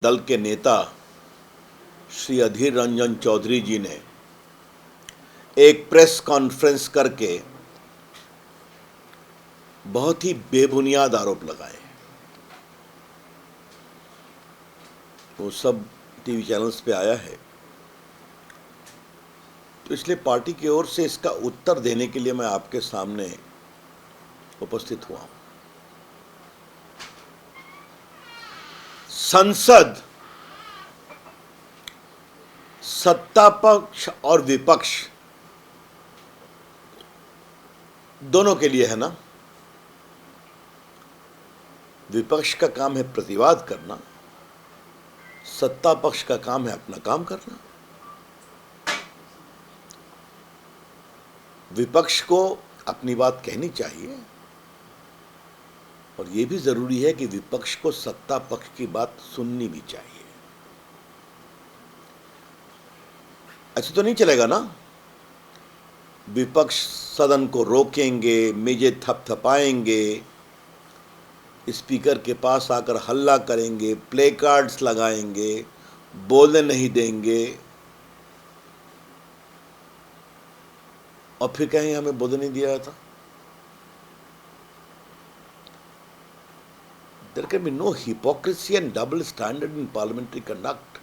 दल के नेता श्री अधीर रंजन चौधरी जी ने एक प्रेस कॉन्फ्रेंस करके बहुत ही बेबुनियाद आरोप लगाए। वो सब टीवी चैनल्स पे आया है, तो इसलिए पार्टी की ओर से इसका उत्तर देने के लिए मैं आपके सामने उपस्थित हुआ हूं। संसद सत्ता पक्ष और विपक्ष दोनों के लिए है ना। विपक्ष का काम है प्रतिवाद करना, सत्ता पक्ष का काम है अपना काम करना। विपक्ष को अपनी बात कहनी चाहिए और यह भी जरूरी है कि विपक्ष को सत्ता पक्ष की बात सुननी भी चाहिए। ऐसे तो नहीं चलेगा ना। विपक्ष सदन को रोकेंगे, मेजें थपथपाएंगे, स्पीकर के पास आकर हल्ला करेंगे, प्ले कार्ड्स लगाएंगे, बोलने नहीं देंगे और फिर कहेंगे हमें बोलने नहीं दिया था। There can be no hypocrisy and double standard in parliamentary conduct.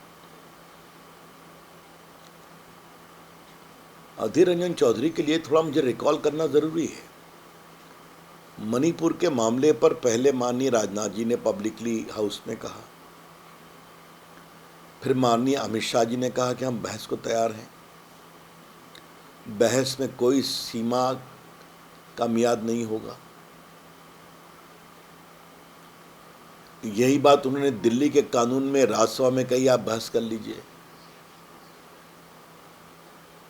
अधीर रंजन चौधरी के लिए थोड़ा मुझे रिकॉल करना जरूरी है। मणिपुर के मामले पर पहले माननीय राजनाथ जी ने पब्लिकली हाउस में कहा, फिर माननीय अमित शाह जी ने कहा कि हम बहस को तैयार हैं, बहस में कोई सीमा का मियाद नहीं होगा। यही बात उन्होंने दिल्ली के कानून में राज्यसभा में कही, आप बहस कर लीजिए।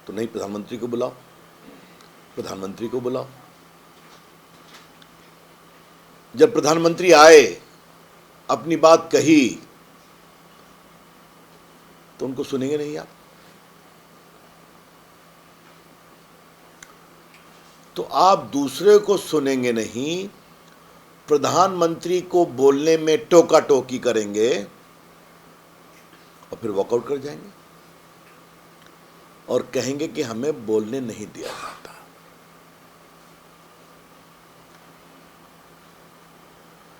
तो नहीं, प्रधानमंत्री को बुलाओ, प्रधानमंत्री को बुलाओ। जब प्रधानमंत्री आए, अपनी बात कही, तो उनको सुनेंगे नहीं आप। तो आप दूसरे को सुनेंगे नहीं, प्रधानमंत्री को बोलने में टोका टोकी करेंगे और फिर वॉकआउट कर जाएंगे और कहेंगे कि हमें बोलने नहीं दिया जाता।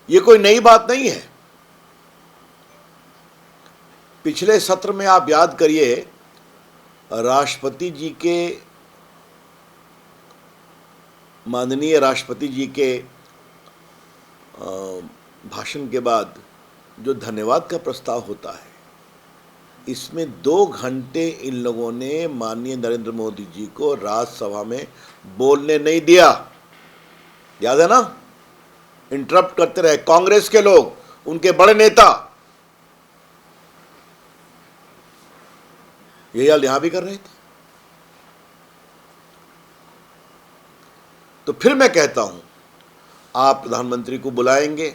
यह कोई नई बात नहीं है। पिछले सत्र में आप याद करिए, माननीय राष्ट्रपति जी के भाषण के बाद जो धन्यवाद का प्रस्ताव होता है, इसमें 2 घंटे इन लोगों ने माननीय नरेंद्र मोदी जी को राज्यसभा में बोलने नहीं दिया। याद है ना? इंटरप्ट करते रहे कांग्रेस के लोग, उनके बड़े नेता। यही हाल यहां भी कर रहे थे। तो फिर मैं कहता हूं, आप प्रधानमंत्री को बुलाएंगे,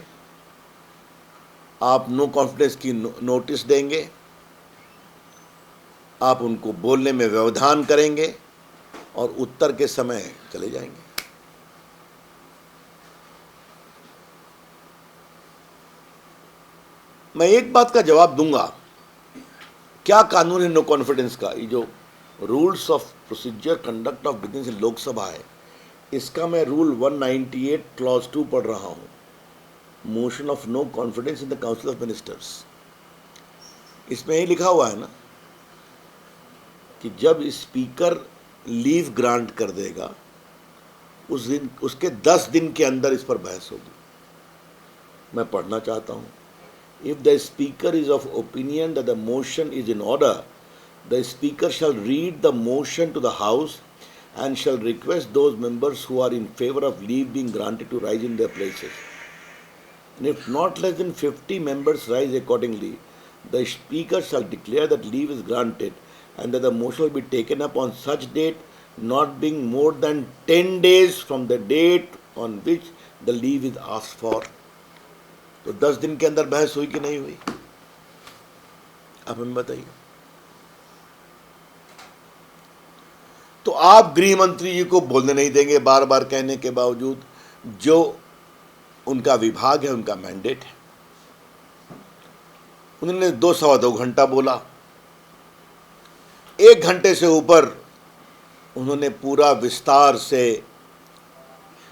आप नो कॉन्फिडेंस की नोटिस देंगे, आप उनको बोलने में व्यवधान करेंगे और उत्तर के समय चले जाएंगे। मैं एक बात का जवाब दूंगा, क्या कानून है नो कॉन्फिडेंस का? ये जो rules of procedure conduct of business in Lok Sabha है, इसका मैं रूल 198 क्लॉज 2 पढ़ रहा हूं, motion of no confidence in the council of ministers. इसमें यही लिखा हुआ है ना कि जब स्पीकर लीव ग्रांट कर देगा, उस दिन, उसके 10 दिन के अंदर इस पर बहस होगी। मैं पढ़ना चाहता हूं, if the speaker is of opinion that the motion is in order, the speaker shall read the motion to the house and shall request those members who are in favor of leave being granted to rise in their places. And if not less than 50 members rise accordingly, the speaker shall declare that leave is granted and that the motion will be taken up on such date, not being more than 10 days from the date on which the leave is asked for. तो 10 दिन के अंदर बहस हुई कि नहीं हुई? अब हमें बताइए। तो आप गृह मंत्री जी को बोलने नहीं देंगे, बार बार कहने के बावजूद। जो उनका विभाग है, उनका मैंडेट है। उन्होंने 2 सवा 2 घंटा बोला। 1 घंटे से ऊपर उन्होंने पूरा विस्तार से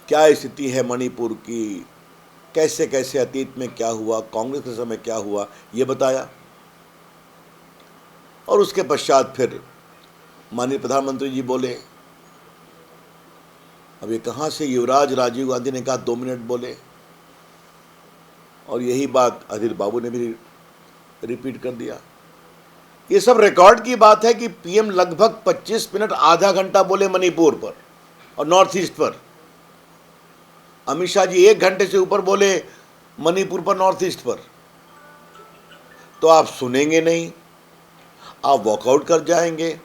क्या स्थिति है मणिपुर की, कैसे कैसे अतीत में क्या हुआ, कांग्रेस के समय क्या हुआ, ये बताया। और उसके पश्चात फिर माननीय प्रधानमंत्री जी बोले। अब ये कहाँ से युवराज राजीव गांधी ने कहा 2 मिनट बोले, और यही बात अधीर बाबू ने भी रिपीट कर दिया। ये सब रिकॉर्ड की बात है कि पीएम लगभग 25 मिनट आधा घंटा बोले मणिपुर पर और नॉर्थ ईस्ट पर। अमित शाह जी 1 घंटे से ऊपर बोले मणिपुर पर, नॉर्थ ईस्ट पर। तो आप सुनेंगे नहीं, आप वॉकआउट कर जाएंगे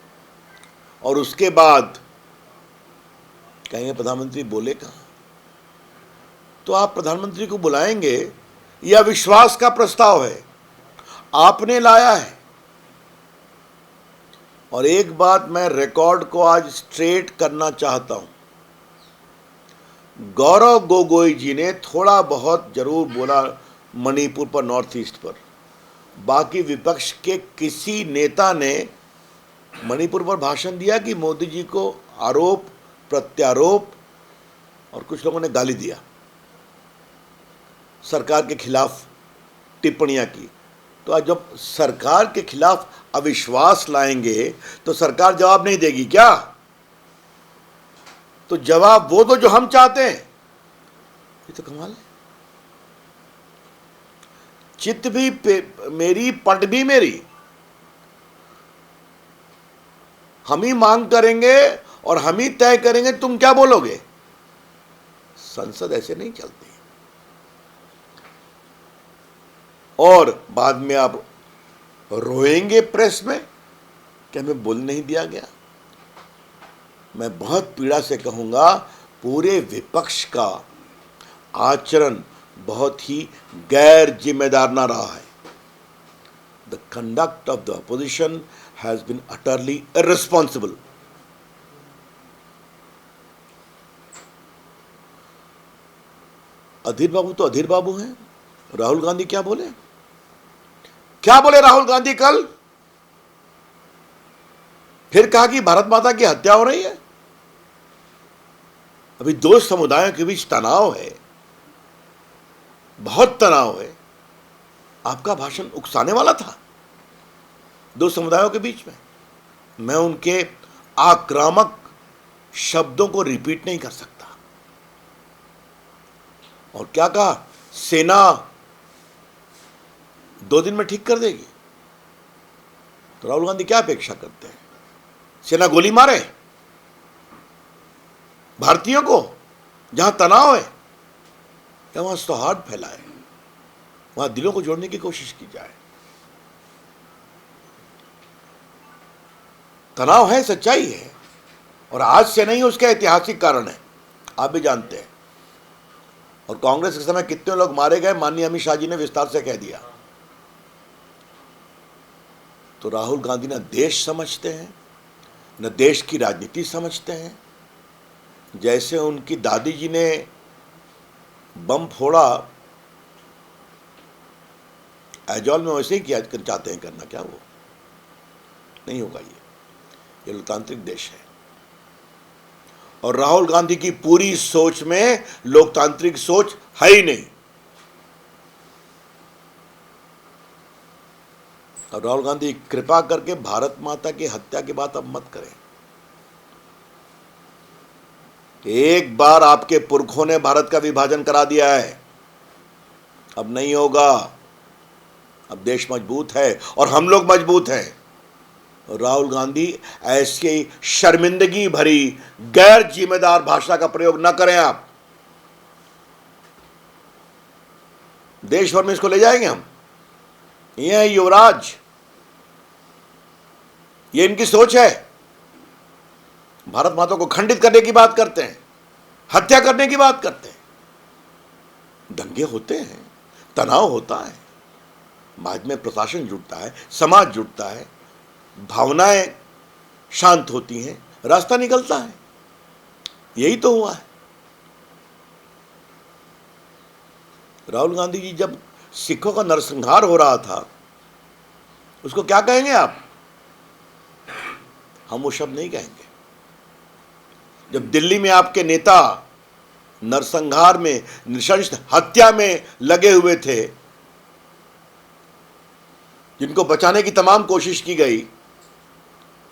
और उसके बाद कहेंगे प्रधानमंत्री बोले कहाँ। तो आप प्रधानमंत्री को बुलाएंगे, यह विश्वास का प्रस्ताव है, आपने लाया है। और एक बात मैं रिकॉर्ड को आज स्ट्रेट करना चाहता हूं, गौरव गोगोई जी ने थोड़ा बहुत जरूर बोला मणिपुर पर, नॉर्थ ईस्ट पर। बाकी विपक्ष के किसी नेता ने मणिपुर पर भाषण दिया कि मोदी जी को आरोप प्रत्यारोप, और कुछ लोगों ने गाली दिया, सरकार के खिलाफ टिप्पणियां की। तो आज जब सरकार के खिलाफ अविश्वास लाएंगे तो सरकार जवाब नहीं देगी क्या? तो जवाब वो तो जो हम चाहते हैं। ये तो कमाल है। चित भी मेरी, पट भी मेरी। हम ही मांग करेंगे और हम ही तय करेंगे, तुम क्या बोलोगे। संसद ऐसे नहीं चलती। और बाद में आप रोएंगे प्रेस में कि हमें बोल नहीं दिया गया। मैं बहुत पीड़ा से कहूंगा, पूरे विपक्ष का आचरण बहुत ही गैर जिम्मेदार ना रहा है। The conduct of the opposition has been utterly irresponsible. Adhir Babu तो अधीर बाबू हैं। राहुल गांधी क्या बोले? क्या बोले राहुल गांधी कल? फिर कहा कि भारत माता की हत्या हो रही है। अभी दो समुदायों के बीच तनाव है, बहुत तनाव है। आपका भाषण उकसाने वाला था दो समुदायों के बीच में। मैं उनके आक्रामक शब्दों को रिपीट नहीं कर सकता। और क्या कहा? सेना 2 दिन में ठीक कर देगी। तो राहुल गांधी क्या अपेक्षा करते हैं? सेना गोली मारे भारतीयों को जहां तनाव है, या वहां सौहार्द फैलाए, वहां दिलों को जोड़ने की कोशिश की जाए। तनाव है, सच्चाई है, और आज से नहीं, उसके ऐतिहासिक कारण है, आप भी जानते हैं। और कांग्रेस के समय कितने लोग मारे गए, माननीय अमित शाह जी ने विस्तार से कह दिया। तो राहुल गांधी न देश समझते हैं, न देश की राजनीति समझते हैं। जैसे उनकी दादी जी ने बम फोड़ा ऐजॉल में, वैसे ही किया चाहते हैं करना। क्या वो नहीं होगा। ये लोकतांत्रिक देश है, और राहुल गांधी की पूरी सोच में लोकतांत्रिक सोच है ही नहीं। और राहुल गांधी कृपा करके भारत माता की हत्या की बात अब मत करें। एक बार आपके पुरखों ने भारत का विभाजन करा दिया है, अब नहीं होगा। अब देश मजबूत है और हम लोग मजबूत हैं। राहुल गांधी ऐसी शर्मिंदगी भरी गैर जिम्मेदार भाषा का प्रयोग न करें। आप देश भर में इसको ले जाएंगे हम। ये है युवराज, ये इनकी सोच है। भारत माता को खंडित करने की बात करते हैं, हत्या करने की बात करते हैं। दंगे होते हैं, तनाव होता है, बाद में प्रशासन जुटता है, समाज जुटता है, भावनाएं शांत होती हैं, रास्ता निकलता है। यही तो हुआ है। राहुल गांधी जी जब सिखों का नरसंहार हो रहा था उसको क्या कहेंगे आप? हम वो शब्द नहीं कहेंगे। जब दिल्ली में आपके नेता नरसंहार में, नृशंस हत्या में लगे हुए थे, जिनको बचाने की तमाम कोशिश की गई,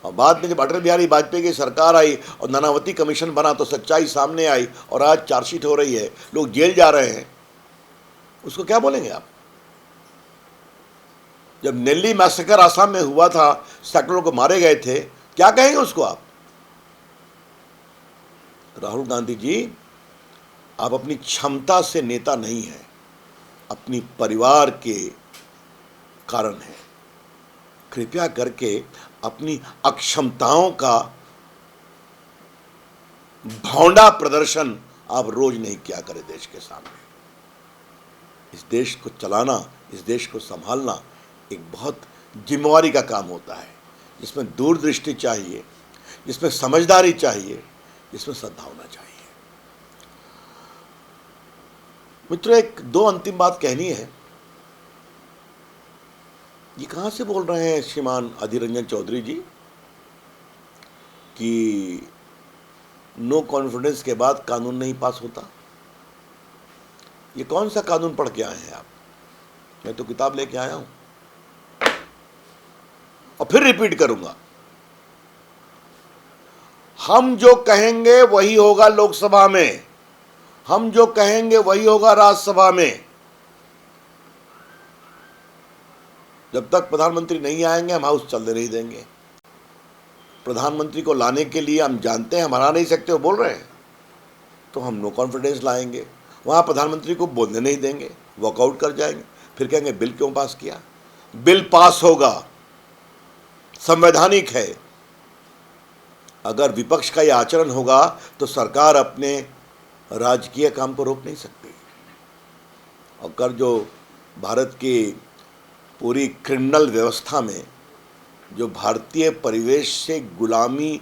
और बाद में जब अटल बिहारी वाजपेयी की सरकार आई और नानावती कमीशन बना तो सच्चाई सामने आई और आज चार्जशीट हो रही है, लोग जेल जा रहे हैं, उसको क्या बोलेंगे आप? जब नेल्ली मैसेकर आसाम में हुआ था, सैकड़ों को मारे गए थे, क्या कहेंगे उसको आप? राहुल गांधी जी, आप अपनी क्षमता से नेता नहीं हैं, अपनी परिवार के कारण हैं। कृपया करके अपनी अक्षमताओं का भौंडा प्रदर्शन आप रोज नहीं किया करें देश के सामने। इस देश को चलाना, इस देश को संभालना एक बहुत जिम्मेवारी का काम होता है, जिसमें दूरदृष्टि चाहिए, जिसमें समझदारी चाहिए, जिसमें सद्भावना चाहिए। मित्रों, एक दो अंतिम बात कहनी है। ये कहाँ से बोल रहे हैं श्रीमान अधीर रंजन चौधरी जी कि नो कॉन्फिडेंस के बाद कानून नहीं पास होता? ये कौन सा कानून पढ़ के आए हैं आप? मैं तो किताब लेके आया हूं और फिर रिपीट करूंगा। हम जो कहेंगे वही होगा लोकसभा में, हम जो कहेंगे वही होगा राज्यसभा में। जब तक प्रधानमंत्री नहीं आएंगे हम हाउस चलने नहीं देंगे। प्रधानमंत्री को लाने के लिए हम जानते हैं हम हरा नहीं सकते, वो बोल रहे हैं, तो हम नो कॉन्फिडेंस लाएंगे। वहां प्रधानमंत्री को बोलने नहीं देंगे, वॉकआउट कर जाएंगे, फिर कहेंगे बिल क्यों पास किया? बिल पास होगा, संवैधानिक है। अगर विपक्ष का यह आचरण होगा तो सरकार अपने राजकीय काम को रोक नहीं सकती। और कर जो भारत की पूरी क्रिमिनल व्यवस्था में जो भारतीय परिवेश से गुलामी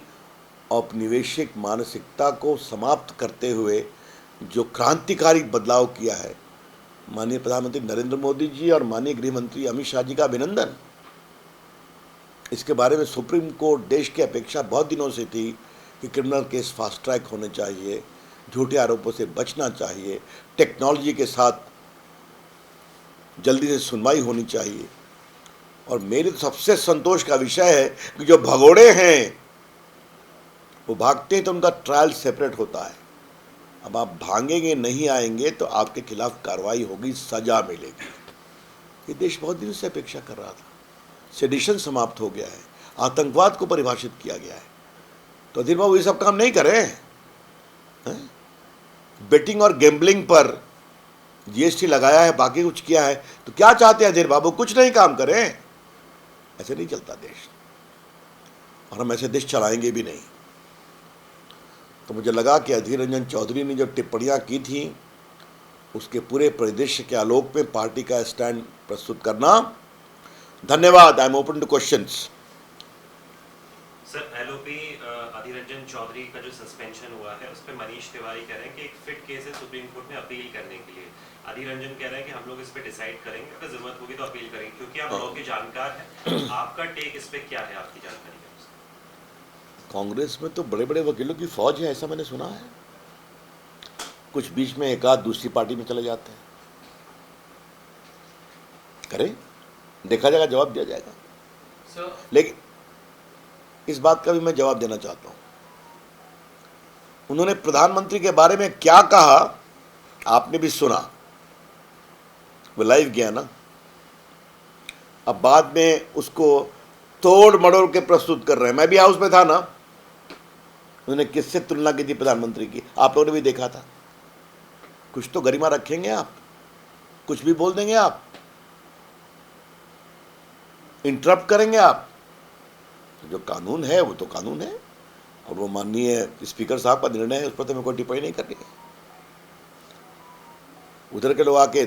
औपनिवेशिक मानसिकता को समाप्त करते हुए जो क्रांतिकारी बदलाव किया है, माननीय प्रधानमंत्री नरेंद्र मोदी जी और माननीय गृह मंत्री अमित शाह जी का अभिनंदन। इसके बारे में सुप्रीम कोर्ट देश की अपेक्षा बहुत दिनों से थी कि क्रिमिनल केस फास्ट ट्रैक होने चाहिए, झूठे आरोपों से बचना चाहिए, टेक्नोलॉजी के साथ जल्दी से सुनवाई होनी चाहिए। और मेरे सबसे संतोष का विषय है कि जो भगोड़े हैं वो भागते हैं तो उनका ट्रायल सेपरेट होता है। अब आप भागेंगे नहीं आएंगे तो आपके खिलाफ कार्रवाई होगी, सजा मिलेगी। ये देश बहुत दिनों से अपेक्षा कर रहा था। सेडिशन समाप्त हो गया है, आतंकवाद को परिभाषित किया गया है। तो अधीर बाबू ये सब काम नहीं करें। बेटिंग और गैम्बलिंग पर जीएसटी लगाया है, बाकी कुछ किया है, तो क्या चाहते हैं अधीर बाबू? कुछ नहीं काम करें। ऐसे नहीं चलता देश, और हम ऐसे देश चलाएंगे भी नहीं। तो मुझे लगा कि अधीर रंजन चौधरी ने जो टिप्पणियां की थी उसके पूरे परिदृश्य के आलोक में पार्टी का स्टैंड प्रस्तुत करना। धन्यवाद। I am open to questions. Sir, LOP Adhir Ranjan Chowdhury का जो सस्पेंशन हुआ है उस पर मनीष तिवारी कह रहे हैं कि एक फिट केस है सुप्रीम कोर्ट में अपील करने के लिए। अधीर रंजन कह रहे हैं कि हम लोग इस पे डिसाइड करेंगे, अगर जरूरत होगी तो अपील करेंगे, क्योंकि आप लॉ के जानकार हैं। आपका टेक इस पे क्या है, आपकी जानकारी है? कांग्रेस में तो बड़े बड़े वकीलों की फौज है, ऐसा मैंने सुना है। कुछ बीच में एक आध दूसरी पार्टी में चले जाते हैं। करें, देखा जाएगा, जवाब दिया जाएगा। लेकिन इस बात का भी मैं जवाब देना चाहता हूं। उन्होंने प्रधानमंत्री के बारे में क्या कहा आपने भी सुना, वो लाइव गया ना। अब बाद में उसको तोड़ मड़ोड़ के प्रस्तुत कर रहे हैं। मैं भी हाउस में था ना, उन्होंने किससे तुलना की थी प्रधानमंत्री की, आप लोगों ने भी देखा था। कुछ तो गरिमा रखेंगे आप, कुछ भी बोल देंगे आप, इंटरप्ट करेंगे आप। जो कानून है वो तो कानून है, और वो माननीय स्पीकर साहब का निर्णय है, उस पर तो मैं कोई टिप्पणी नहीं करनी है। उधर के लोग आके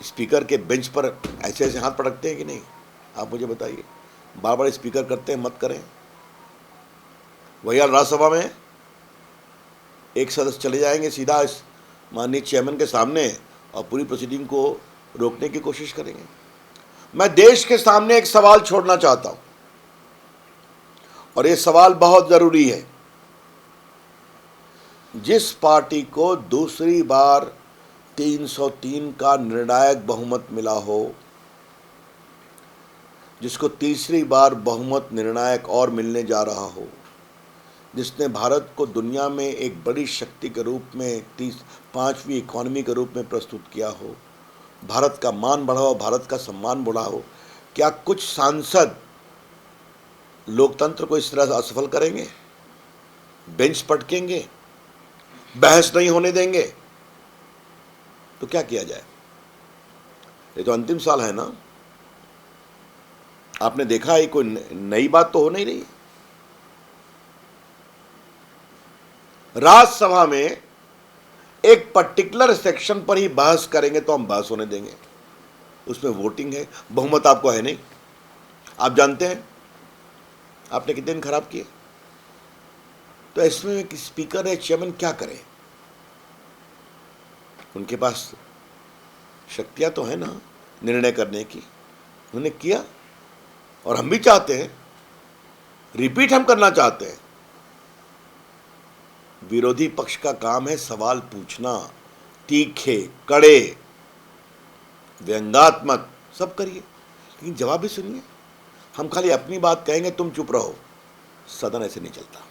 स्पीकर के बेंच पर ऐसे ऐसे हाथ पटकते हैं कि नहीं, आप मुझे बताइए। बार बार स्पीकर करते हैं, मत करें। वही हाल राज्यसभा में एक सदस्य चले जाएंगे सीधा इस माननीय चेयरमैन के सामने और पूरी प्रोसीडिंग को रोकने की कोशिश करेंगे। मैं देश के सामने एक सवाल छोड़ना चाहता हूं, और यह सवाल बहुत जरूरी है। जिस पार्टी को दूसरी बार 303 का निर्णायक बहुमत मिला हो, जिसको तीसरी बार बहुमत निर्णायक और मिलने जा रहा हो, जिसने भारत को दुनिया में एक बड़ी शक्ति के रूप में 5वीं इकोनॉमी के रूप में प्रस्तुत किया हो, भारत का मान बढ़ा हो, भारत का सम्मान बढ़ा हो, क्या कुछ सांसद लोकतंत्र को इस तरह से असफल करेंगे? बेंच पटकेंगे, बहस नहीं होने देंगे? तो क्या किया जाए? ये तो अंतिम साल है ना। आपने देखा है कोई नई बात तो हो नहीं रही। राज्यसभा में एक पर्टिकुलर सेक्शन पर ही बहस करेंगे तो हम बहस होने देंगे, उसमें वोटिंग है, बहुमत आपको है नहीं। आप जानते हैं आपने कितने दिन खराब किए। तो इसमें एक स्पीकर है, चेयरमैन क्या करें? उनके पास शक्तियां तो है ना निर्णय करने की, उन्होंने किया। और हम भी चाहते हैं, रिपीट हम करना चाहते हैं। विरोधी पक्ष का काम है सवाल पूछना, तीखे, कड़े, व्यंग्यात्मक, सब करिए, लेकिन जवाब भी सुनिए। हम खाली अपनी बात कहेंगे, तुम चुप रहो, सदन ऐसे नहीं चलता।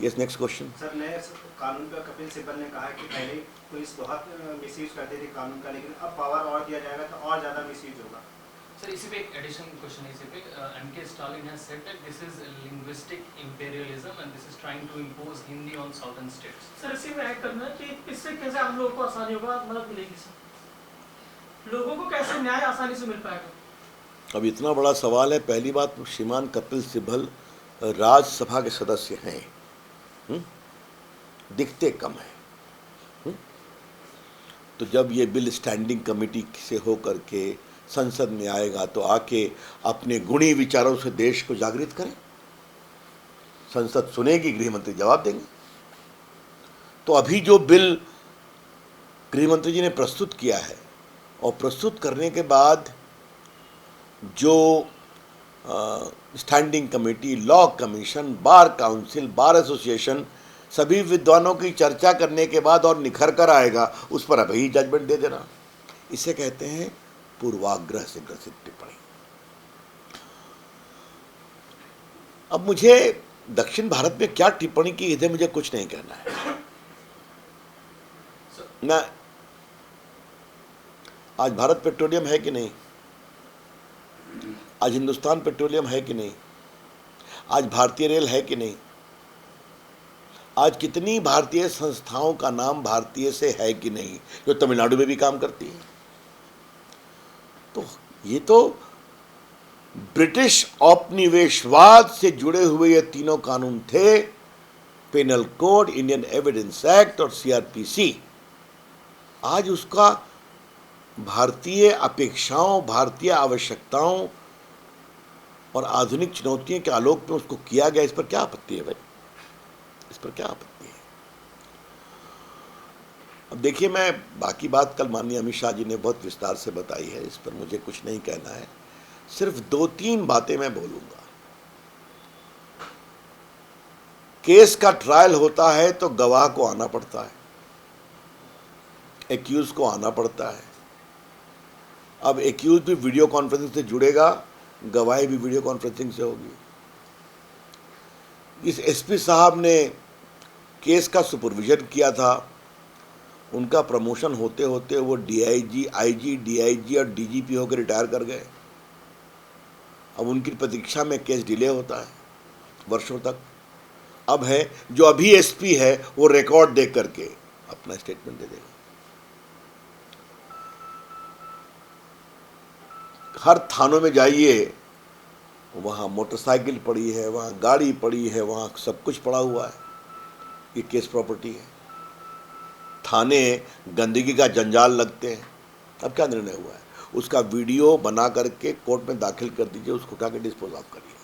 Yes, next question. सर, नए कानून पर कपिल सिब्बल ने कहा है कि पहले पुलिस बहुत मिसयूज करती थी कानून का, लेकिन अब पावर और दिया जाएगा तो और ज्यादा मिसयूज होगा। सर, इसी पे एक एडिशन क्वेश्चन है। इसी पे MK Stalin has said that this is linguistic imperialism and this is trying to impose Hindi on southern states. Sir, इसी में ऐड करना है कि इससे कैसे हम लोगों को आसानी होगा, मदद मिलेगी सर, लोगों को कैसे न्याय आसानी से मिल पाएगा? अब इतना बड़ा सवाल है। पहली बात, श्रीमान कपिल सिब्बल राज्यसभा के सदस्य हैं, दिखते कम है। तो जब ये बिल स्टैंडिंग कमेटी से होकर के संसद में आएगा तो आके अपने गुणी विचारों से देश को जागृत करें। संसद सुनेगी, गृह मंत्री जवाब देंगे। तो अभी जो बिल गृह मंत्री जी ने प्रस्तुत किया है, और प्रस्तुत करने के बाद जो standing committee, law commission, bar council, bar association, सभी विद्वानों की चर्चा करने के बाद और निखर कर आएगा, उस पर अभी जजमेंट दे देना। इसे कहते हैं पूर्वाग्रह से ग्रसित टिप्पणी। अब मुझे दक्षिण भारत में क्या टिप्पणी की है मुझे कुछ नहीं कहना है ना। आज भारत पेट्रोलियम है कि नहीं? आज हिंदुस्तान पेट्रोलियम है कि नहीं? आज भारतीय रेल है कि नहीं? आज कितनी भारतीय संस्थाओं का नाम भारतीय से है कि नहीं, जो तमिलनाडु में भी काम करती है? तो ये तो ब्रिटिश औपनिवेशवाद से जुड़े हुए ये तीनों कानून थे, penal code, Indian evidence act और सीआरपीसी। आज उसका भारतीय अपेक्षाओं, भारतीय आवश्यकताओं और आधुनिक चुनौतियों के आलोक में उसको किया गया। इस पर क्या आपत्ति है भाई? इस पर क्या आपत्ति है? अब देखिए, मैं बाकी बात कल माननीय अमित शाह जी ने बहुत विस्तार से बताई है, इस पर मुझे कुछ नहीं कहना है। सिर्फ 2-3 बातें मैं बोलूंगा। केस का ट्रायल होता है तो गवाह को आना पड़ता है, एक्यूज को आना पड़ता है। अब एक्यूज भी वीडियो कॉन्फ्रेंसिंग से जुड़ेगा, गवाही भी वीडियो कॉन्फ्रेंसिंग से होगी। इस एसपी साहब ने केस का सुपरविजन किया था, उनका प्रमोशन होते होते वो डीआईजी, आईजी, डीआईजी और डीजीपी होकर रिटायर कर गए। अब उनकी प्रतीक्षा में केस डिले होता है वर्षों तक। अब है जो अभी एसपी है वो रिकॉर्ड देख करके अपना स्टेटमेंट दे देगा। हर थानों में जाइए, वहाँ मोटरसाइकिल पड़ी है, वहाँ गाड़ी पड़ी है, वहाँ सब कुछ पड़ा हुआ है। ये केस प्रॉपर्टी है। थाने गंदगी का जंजाल लगते हैं। अब क्या निर्णय हुआ है? उसका वीडियो बना करके कोर्ट में दाखिल कर दीजिए, उसको उठा के डिस्पोज ऑफ करिए।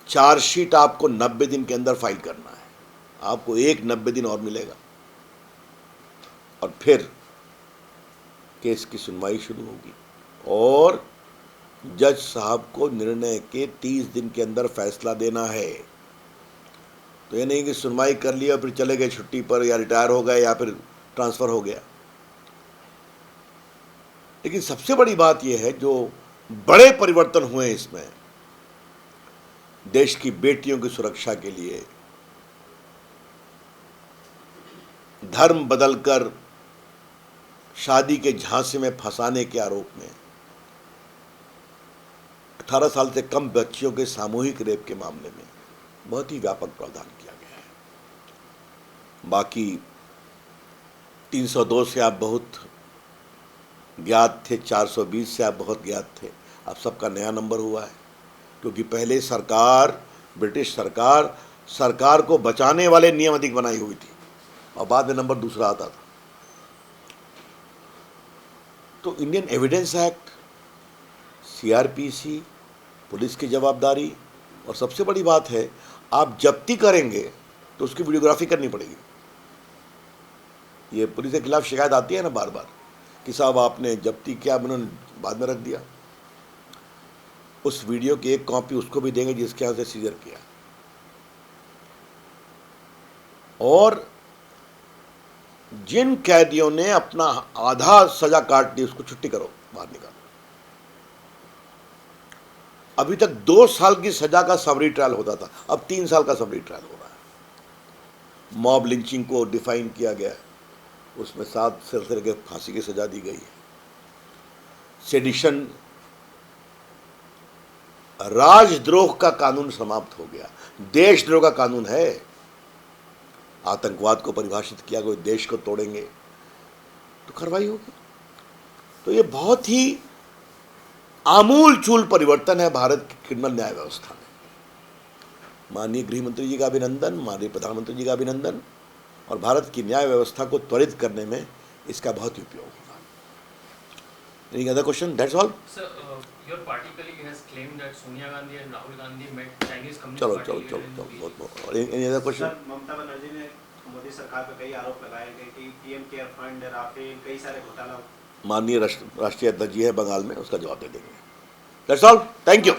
चार्जशीट आपको 90 दिन के अंदर फाइल करना है, आपको एक 90 दिन और मिलेगा। और फिर केस की सुनवाई शुरू होगी और जज साहब को निर्णय के 30 दिन के अंदर फैसला देना है। तो ये नहीं कि सुनवाई कर लिया फिर चले गए छुट्टी पर या रिटायर हो गए या फिर ट्रांसफ़र हो गया। लेकिन सबसे बड़ी बात यह है जो बड़े परिवर्तन हुए हैं इसमें, देश की बेटियों की सुरक्षा के लिए धर्म बदलकर शादी के झांसे में फंसाने के आरोप में 18 साल से कम बच्चियों के सामूहिक रेप के मामले में बहुत ही व्यापक प्रावधान किया गया है। बाकी 302 से आप बहुत ज्ञात थे, 420 से आप बहुत ज्ञात थे, अब सबका नया नंबर हुआ है क्योंकि पहले सरकार, ब्रिटिश सरकार को बचाने वाले नियम अधिक बनाई हुई थी और बाद में नंबर दूसरा आता था। तो Indian evidence act, CrPC, police की जवाबदारी और सबसे बड़ी बात है आप जब्ती करेंगे तो उसकी वीडियोग्राफी करनी पड़ेगी। ये पुलिस के खिलाफ शिकायत आती है ना बार बार कि साहब आपने जब्ती किया, उन्होंने बाद में रख दिया, उस वीडियो की एक कॉपी उसको भी देंगे जिसके यहाँ से सीजर किया। और जिन कैदियों ने अपना आधा सजा काट दी उसको छुट्टी करो, बाहर निकालो। अभी तक 2 साल की सजा का समरी ट्रायल होता था, अब 3 साल का समरी ट्रायल हो रहा है। मॉब लिंचिंग को डिफाइन किया गया है, उसमें 7 सिलसिले के फांसी की सजा दी गई है। सेडिशन, राजद्रोह का कानून समाप्त हो गया, देशद्रोह का कानून है। आतंकवाद को परिभाषित किया, कोई देश को तोड़ेंगे तो कार्रवाई होगी। तो ये बहुत ही आमूल चूल परिवर्तन है भारत की क्रिमिनल न्याय व्यवस्था में। माननीय गृह मंत्री जी का अभिनंदन, माननीय प्रधानमंत्री जी का अभिनंदन, और भारत की न्याय व्यवस्था को त्वरित करने में इसका बहुत ही उपयोग होगा। Any other question? That's all? Sir, your party colleague has claimed that Sonia Gandhi and Rahul Gandhi met Chinese Communist चलो Party चलो leader चलो in चलो Delhi. बहुत बहुत। Any other question? Sir, Mamata Banerjee ने मोदी सरकार पर कई आरोप लगाए गए कि पीएम केयर फंड, राफेल, कई सारे घोटाला। माननीय राष्ट्रीय अध्यक्ष जी है बंगाल में, उसका जवाब दे देंगे। That's all. Thank you.